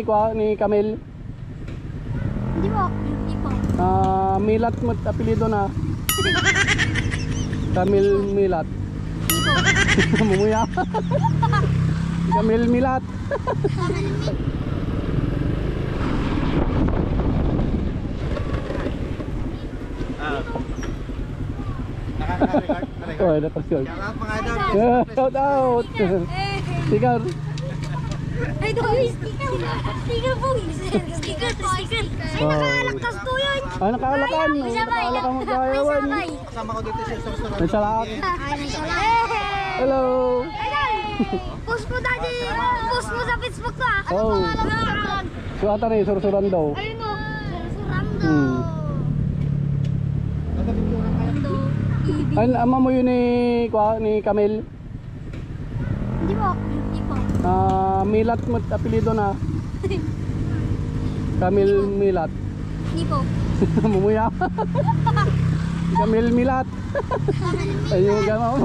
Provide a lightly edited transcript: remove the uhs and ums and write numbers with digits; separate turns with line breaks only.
ni Camille?
Hindi po. Hindi po.
Milat mo apelido na. Camille Milat.
Hindi po.
Mumuya. Camille Milat.
Nakaka-record.
Oh, napasyon. Shout out. Sticker.
Ay, ito yung sticker. Sticker po. Sticker po. Sticker. Ay,
Oh.
nakaalaktas po yun.
Nakaalakan.
May sabay.
Nakaalakan mo
May
kayawan.
sabay.
Kasama ko dito siya sa restaurant.
May salamat.
Ay, may sabay.
Hello.
Post mo dati. Post mo sa Facebook to ah. Ano
Oh.
pangalan mo?
Suata ni sursuran daw.
Ayun o. Surando.
Hmm.
Surando.
Ay, ama mo yun ni Camille?
Hindi po. Hindi po.
Milat mo apelido na. Camille Milat.
Hindi po.
Mumuya. Camille Milat. Ayun, gano'n.